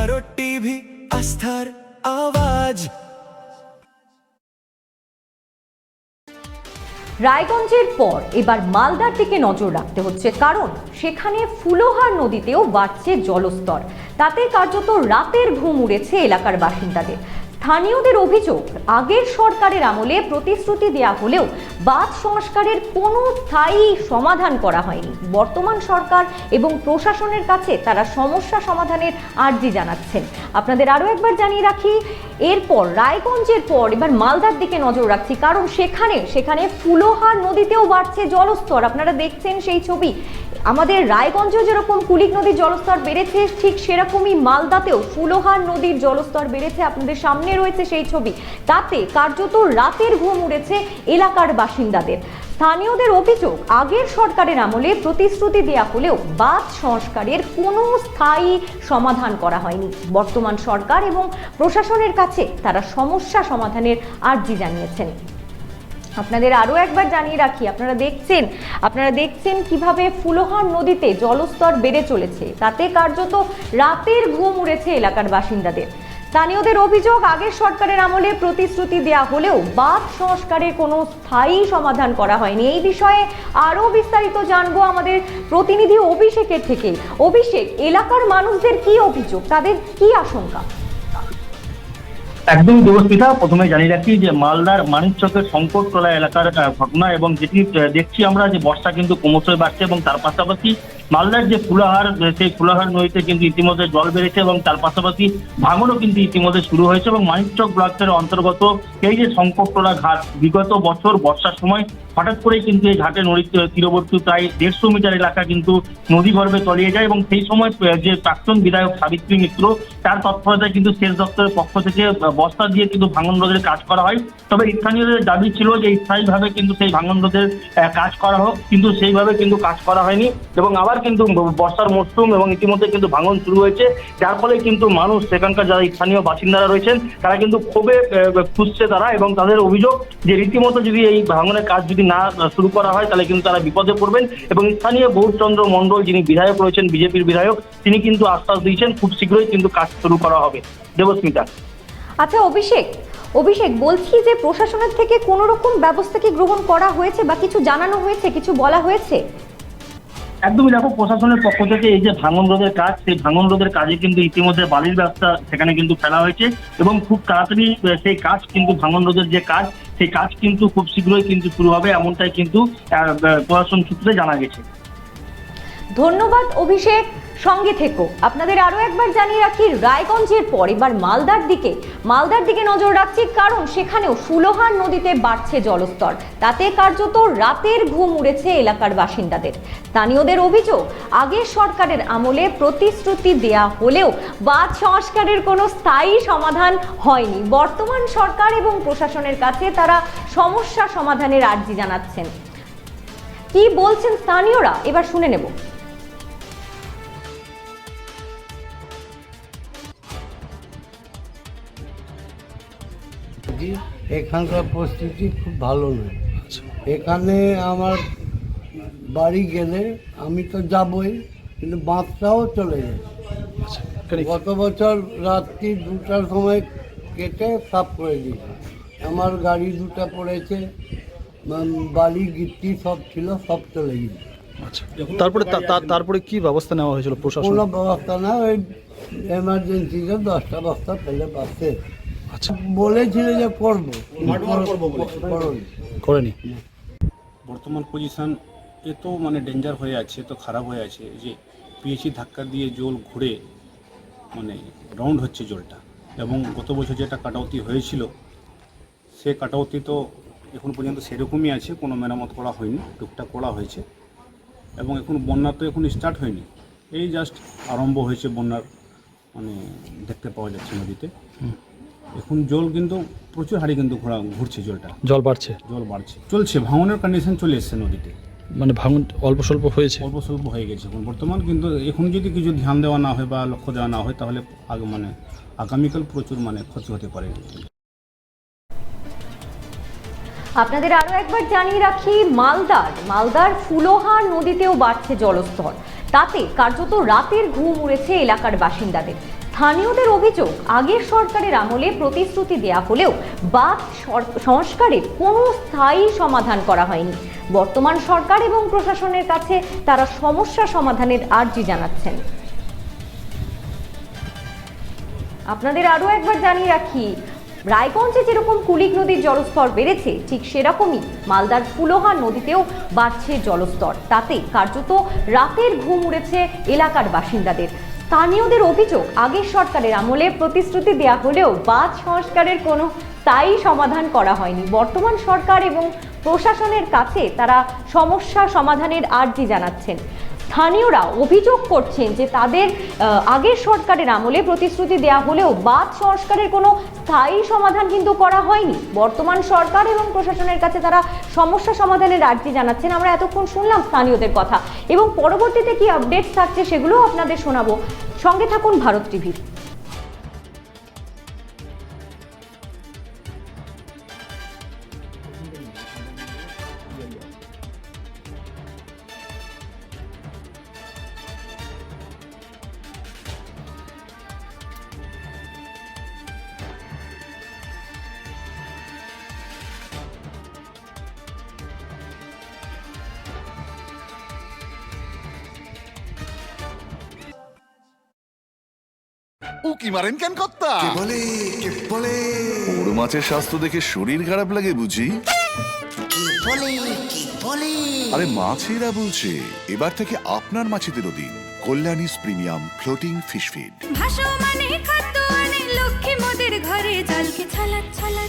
एगारो TV आस्थार आवाज। রায়গঞ্জের পর এবার মালদার দিকে নজর রাখতে হচ্ছে, কারণ সেখানে ফুলোহার নদীতেও বাড়ছে জলস্তর। তাতে কার্যত রাতের ঘুম উড়েছে এলাকার বাসিন্দাদের। স্থানীয়দের অভিযোগ, আগের সরকারের আমলে প্রতিশ্রুতি দেয়া হলেও বাঁধ সংস্কারের কোনো স্থায়ী সমাধান করা হয়নি। বর্তমান সরকার এবং প্রশাসনের কাছে তারা সমস্যা সমাধানের আর্জি জানাচ্ছেন। আপনাদের আরও একবার জানিয়ে রাখি, এরপর রায়গঞ্জের পর এবার মালদার দিকে নজর রাখছি, কারণ সেখানে ফুলোহার নদীতেও বাড়ছে জলস্তর। আপনারা দেখছেন সেই ছবি। আমাদের রায়গঞ্জেও যেরকম কুলিক নদীর জলস্তর বেড়েছে, ঠিক সেরকমই মালদাতেও ফুলোহার নদীর জলস্তর বেড়েছে। আপনাদের সামনে রয়েছে সেই ছবি। তাতে কার্যত রাতের ঘুম উড়েছে এলাকার বাসিন্দাদের। স্থানীয়দের অভিযোগ, আগের সরকারের আমলে প্রতিশ্রুতি দেয়া হলেও বাঁধ সংস্কারের কোনো স্থায়ী সমাধান করা হয়নি। বর্তমান সরকার এবং প্রশাসনের কাছে তারা সমস্যা সমাধানের আর্জি জানিয়েছেন। আপনাদের আরও একবার জানিয়ে রাখি, আপনারা দেখছেন কিভাবে ফুলোহার নদীতে জলস্তর বেড়ে চলেছে। তাতে কার্যত রাতের ঘুম উড়েছে এলাকার বাসিন্দাদের। স্থানীয়দের অভিযোগ, আগের সরকারের আমলে প্রতিশ্রুতি দেয়া হলেও বাঁধ সংস্কারের কোনো স্থায়ী সমাধান করা হয়নি। এই বিষয়ে আরও বিস্তারিত জানবো আমাদের প্রতিনিধি অভিষেকের থেকে। অভিষেক, এলাকার মানুষদের কি অভিযোগ, তাদের কি আশঙ্কা? একদম দেবস্মিতা, প্রথমে জানিয়ে রাখি যে মালদার মানিকচকের শঙ্করতলা এলাকার ঘটনা, এবং যেটি দেখছি আমরা যে বর্ষা কিন্তু ক্রমশই বাড়ছে, এবং তার পাশাপাশি মালদার যে ফুলাহার, সেই ফুলাহার নদীতে কিন্তু ইতিমধ্যে জল বেড়েছে, এবং তার পাশাপাশি ভাঙনও কিন্তু ইতিমধ্যে শুরু হয়েছে। এবং মানিকচক ব্লকের অন্তর্গত এই যে শঙ্করতলা ঘাট, বিগত বছর বর্ষার সময় হঠাৎ করেই কিন্তু এই ঘাটে নদীর তীরবর্তী প্রায় 150 মিটার এলাকা কিন্তু নদী গর্ভে তলিয়ে যায়, এবং সেই সময় যে প্রাক্তন বিধায়ক সাবিত্রী মিত্র, তার তৎপরতায় কিন্তু সেচ দপ্তরের পক্ষ থেকে বস্তা দিয়ে কিন্তু ভাঙন রোধের কাজ করা হয়। তবে স্থানীয়দের দাবি ছিল যে স্থায়ীভাবে কিন্তু সেই ভাঙন রোধের কাজ করা হোক, কিন্তু সেইভাবে কিন্তু কাজ করা হয়নি। এবং আবার কিন্তু বর্ষার মরশুম এবং ইতিমধ্যে কিন্তু ভাঙন শুরু হয়েছে, যার ফলে কিন্তু মানুষ, সেখানকার যারা স্থানীয় বাসিন্দারা রয়েছেন, তারা কিন্তু ক্ষোভে ফুঁসছে তারা, এবং তাদের অভিযোগ যে রীতিমতো যদি এই ভাঙনের কাজ যদি না শুরু করা হয় তাহলে কিন্তু তারা বিপদে পড়বেন। এবং স্থানীয় গৌরচন্দ্র মণ্ডল, যিনি বিধায়ক রয়েছেন, বিজেপির বিধায়ক, তিনি কিন্তু আশ্বাস দিয়েছেন খুব শীঘ্রই কিন্তু কাজ শুরু করা হবে। দেবস্মিতা। আচ্ছা অভিষেক, বলছি যে প্রশাসনের থেকে কোনো রকম ব্যবস্থা কি গ্রহণ করা হয়েছে বা কিছু জানানো হয়েছে, কিছু বলা হয়েছে? একদমই, দেখো, প্রশাসনের পক্ষ থেকে এই যে ভাঙন রোধের কাজ, সেই ভাঙন রোধের কাজে কিন্তু ইতিমধ্যে বালির ব্যবস্থা সেখানে কিন্তু ফেলা হয়েছে, এবং খুব তাড়াতাড়ি সেই কাজ কিন্তু ভাঙন রোধের যে কাজ, সেই কাজ কিন্তু খুব শীঘ্রই কিন্তু শুরু হবে, এমনটাই কিন্তু প্রশাসন সূত্রে জানা গেছে। ধন্যবাদ অভিষেক, সঙ্গে থেকো। আপনাদের আরো একবার জানিয়ে রাখি, রায়গঞ্জের পর এবার মালদার দিকে নজর রাখছি, কারণ সেখানেও ফুলোহার নদীতে বাড়ছে জলস্তর। তাতে কার্যত রাতের ঘুম উড়েছে এলাকার বাসিন্দাদের। স্থানীয়দের অভিযোগ, আগের সরকারের আমলে প্রতিশ্রুতি দেয়া হলেও বাঁধ সংস্কারের কোনো স্থায়ী সমাধান হয়নি। বর্তমান সরকার এবং প্রশাসনের কাছে তারা সমস্যা সমাধানের আর্জি জানাচ্ছেন। কি বলছেন স্থানীয়রা, এবার শুনে নেব। এখানকার পরিস্থিতি খুব ভালো নয়। এখানে আমার বাড়ি গেলে আমি তো যাবই, কিন্তু বাঁধটাও চলে যায়। গত বছর রাত্রি 2টার সময় কেটে সাফ করে দিয়েছে। আমার গাড়ি 2টা পড়েছে, বালি গিট্টি সব ছিল, সব চলে গেছে। তারপরে কি ব্যবস্থা নেওয়া হয়েছিল প্রশাসন? কোনো ব্যবস্থা না, ওই এমার্জেন্সিতে 10টা বস্তা ফেলে পাচ্ছে। আচ্ছা, বলেছিল যে করবো, করেনি। বর্তমান পজিশন এত ডেঞ্জার হয়ে আছে, এত খারাপ হয়ে আছে যে পিএইচি ধাক্কা দিয়ে জল ঘুরে রাউন্ড হচ্ছে জলটা। এবং গত বছর যেটা কাটাউতি হয়েছিল, সে কাটাউতি তো এখন পর্যন্ত সেরকমই আছে, কোনো মেরামত করা হয়নি, টুকটাক করা হয়েছে। এবং এখন বন্যা তো এখন স্টার্ট হয়নি, এই জাস্ট আরম্ভ হয়েছে বন্যার, দেখতে পাওয়া যাচ্ছে নদীতে। এখন জল কিন্তু প্রচুর হারে কিন্তু ঘুরছে, জল বাড়ছে, চলছে, ভাঙনের কন্ডিশন চলে এসছে নদীতে। ভাঙন অল্প স্বল্প হয়ে গেছে এখন বর্তমান, কিন্তু এখন যদি কিছু ধ্যান দেওয়া না হয় বা লক্ষ্য দেওয়া না হয়, তাহলে আগামীকাল প্রচুর ক্ষতি হতে পারে। আপনাদের আরো একবার জানিয়ে রাখি, মালদার ফুলোহার নদীতেও বাড়ছে জলস্তর। তাতে কার্যত রাতের ঘুম উড়েছে এলাকার বাসিন্দাদের। স্থানীয়দের অভিযোগ, আগের সরকারের আমলে প্রতিশ্রুতি দেয়া হলেও বাঁধ সংস্কারের কোনো স্থায়ী সমাধান করা হয়নি। বর্তমান সরকার এবং প্রশাসনের কাছে তারা সমস্যা সমাধানের আর্জি জানাচ্ছেন। আপনাদের আরও একবার জানিয়ে রাখি, রায়গঞ্জে যেরকম কুলিক নদীর জলস্তর বেড়েছে, ঠিক সেরকমই মালদার ফুলোহার নদীতেও বাড়ছে জলস্তর। তাতে কার্যত রাতের ঘুম উড়েছে এলাকার বাসিন্দাদের। স্থানীয়দের অভিযোগ, আগের সরকারের আমলে প্রতিশ্রুতি দেওয়া হলেও বাঁধ সংস্কারের কোনো স্থায়ী সমাধান করা হয়নি। বর্তমান সরকার এবং প্রশাসনের কাছে তারা সমস্যা সমাধানের আর্জি জানাচ্ছেন। স্থানীয়রা অভিযোগ করছেন যে তাদের আগের সরকারের আমলে প্রতিশ্রুতি দেওয়া হলেও বাঁধ সংস্কারের কোনো স্থায়ী সমাধান কিন্তু করা হয়নি। বর্তমান সরকার এবং প্রশাসনের কাছে তারা সমস্যা সমাধানের আর্জি জানাচ্ছেন। আমরা এতক্ষণ শুনলাম স্থানীয়দের কথা, এবং পরবর্তীতে কি আপডেটস থাকছে সেগুলোও আপনাদের শোনাবো। সঙ্গে থাকুন ভারত টিভির। উকি মারেন কেন কর্তা? কে বলে বড় মাছের স্বাস্থ্য দেখে শরীর খারাপ লাগে বুঝি? আরে মাছেরা বলছে, এবার থেকে আপনার মাছেদেরও দিন কল্যাণীস প্রিমিয়াম ফ্লোটিং ফিশ ফিড।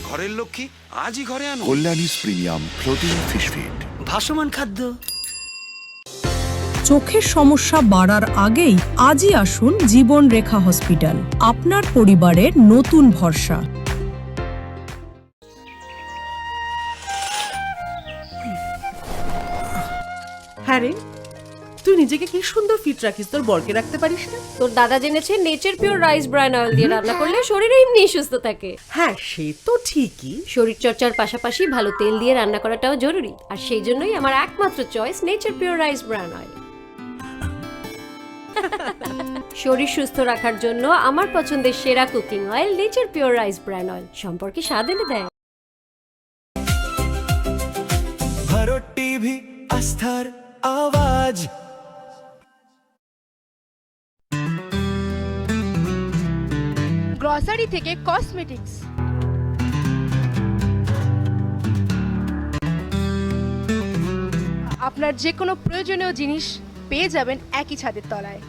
ঘরের লক্ষ্মী আজই ঘরে আনো কল্যাণীস প্রিমিয়াম ফ্লোটিং ফিশ ফিড। ভাসমান খাদ্য। চোখের সমস্যা বাড়ার আগেই আজই আসুন জীবন রেখা হসপিটাল, আপনার পরিবারের নতুন ভরসা। হ্যাঁ রে, তুই নিজেকে কি সুন্দর ফিট রাখিস, তোর বরকে রাখতে পারিস না? তোর দাদা জেনেছে nature pure rice bran oil দিয়ে রান্না করলে শরীর এমনি সুস্থ থাকে। হ্যাঁ সে তো ঠিকই, শরীর চর্চার পাশাপাশি ভালো তেল দিয়ে রান্না করাটাও জরুরি, আর সেই জন্যই আমার একমাত্র choice nature pure rice bran oil. শরীর সুস্থ রাখার জন্য আমার পছন্দের সেরা cooking oil nature pure rice bran oil, সম্পর্কে স্বাদ এনে দেয়। ভারত টিভি, আস্থার আওয়াজ। গ্রসারি থেকে কসমেটিক্স, আপনার যে কোনো প্রয়োজনীয় জিনিস পেয়ে যাবেন একই ছাদের তলায়।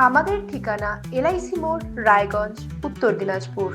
আমাদের ঠিকানা LIC মোড়, রায়গঞ্জ, উত্তর দিনাজপুর।